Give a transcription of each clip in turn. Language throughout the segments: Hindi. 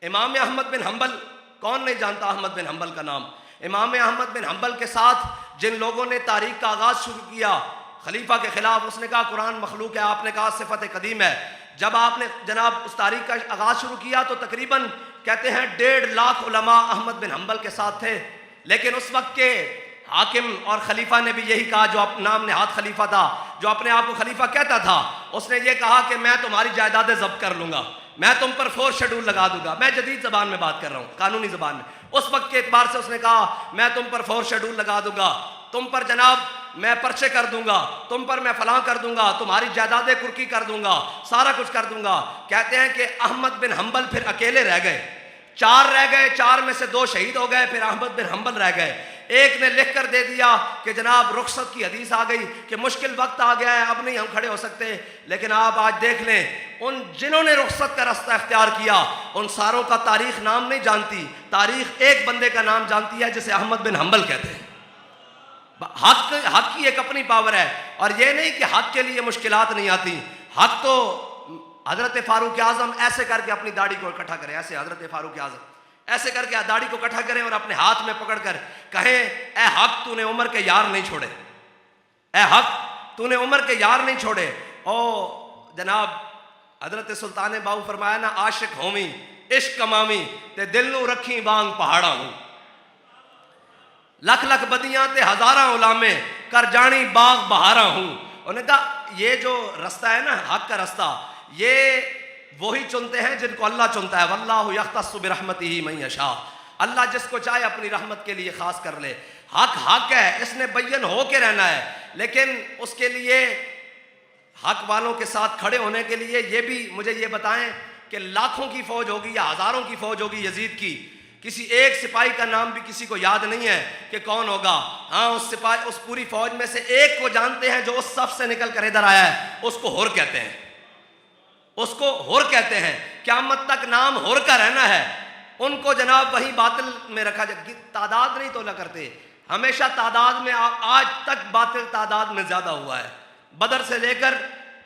इमाम अहमद बिन हम्बल, कौन नहीं जानता अहमद बिन हम्बल का नाम। इमाम अहमद बिन हम्बल के साथ जिन लोगों ने तारीख का आगाज़ शुरू किया खलीफा के खिलाफ, उसने कहा कुरान मखलूक है, आपने कहा सिफत कदीम है। जब आपने जनाब उस तारीख का आगाज़ शुरू किया तो तकरीबन कहते हैं 1.5 लाख उलमा अहमद बिन हम्बल के साथ थे। लेकिन उस वक्त के हाकिम और खलीफा ने भी यही कहा, जो नाम नेहाद खलीफा था, जो अपने आप को खलीफा कहता था, उसने ये कहा कि मैं तुम्हारी जायदादें जब्त कर लूंगा, मैं तुम पर 4 शेड्यूल लगा दूंगा। मैं जदीद ज़बान में बात कर रहा हूँ, कानूनी ज़बान में। उस वक्त के एतबार से उसने कहा मैं तुम पर 4 शेड्यूल लगा दूंगा, तुम पर जनाब मैं पर्चे कर दूंगा, तुम पर मैं फलां कर दूंगा, तुम्हारी जायदादें कुर्की कर दूंगा, सारा कुछ कर दूंगा। कहते हैं कि अहमद बिन हम्बल फिर अकेले रह गए, 4 रह गए, 4 में से 2 शहीद हो गए, फिर अहमद बिन हम्बल रह गए। एक ने लिख कर दे दिया कि जनाब रुखसत की हदीस आ गई कि मुश्किल वक्त आ गया है, अब नहीं हम खड़े हो सकते। लेकिन आप आज देख लें, उन जिन्होंने रुखसत का रास्ता इख्तियार किया उन सारों का तारीख नाम नहीं जानती, तारीख एक बंदे का नाम जानती है जिसे अहमद बिन हम्बल कहते हैं। हक की एक अपनी पावर है, और ये नहीं कि हक के लिए मुश्किलात नहीं आती। हक तो हजरत फारूक आजम ऐसे करके अपनी दाढ़ी को इकट्ठा करें, ऐसे हजरत फारूक आजम ऐसे करके दाढ़ी को इकट्ठा करें और अपने हाथ में पकड़कर कहें, ए हक तूने उमर के यार नहीं छोड़े, ए हक तूने उमर के यार नहीं छोड़े। ओ जनाब हजरत सुल्तान बाहू फरमाया ना, आशिक होमी इश्क कमावी ते दिल नू रखी बांग पहाड़ा हूं, लख लख बदियां ते हजारा उलामे कर जानी बाग बहारा हूं। उन्होंने कहा ये जो रास्ता है ना, हक का रास्ता, ये वही चुनते हैं जिनको अल्लाह चुनता है। वल्लाहु यख्तस्सु बिरहमतिही मन यशा, अल्लाह जिसको चाहे अपनी रहमत के लिए खास कर ले। हक हक है, इसने बय्यन हो के रहना है, लेकिन उसके लिए हक वालों के साथ खड़े होने के लिए ये भी मुझे ये बताएं कि लाखों की फौज होगी या हजारों की फौज होगी यजीद की, किसी एक सिपाही का नाम भी किसी को याद नहीं है कि कौन होगा। हाँ, उस सिपाही, उस पूरी फौज में से एक को जानते हैं जो उस सफ से निकल कर इधर आया है, उसको हुर कहते हैं, उसको हुर कहते हैं। क़यामत तक नाम हुर का रहना है। उनको जनाब वही बातिल में रखा जाए, तादाद नहीं तोला करते, हमेशा तादाद में आज तक बातिल तादाद में ज्यादा हुआ है। बदर से लेकर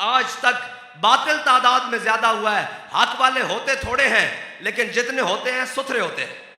आज तक बातिल तादाद में ज्यादा हुआ है। हक वाले होते थोड़े हैं, लेकिन जितने होते हैं सुथरे होते हैं।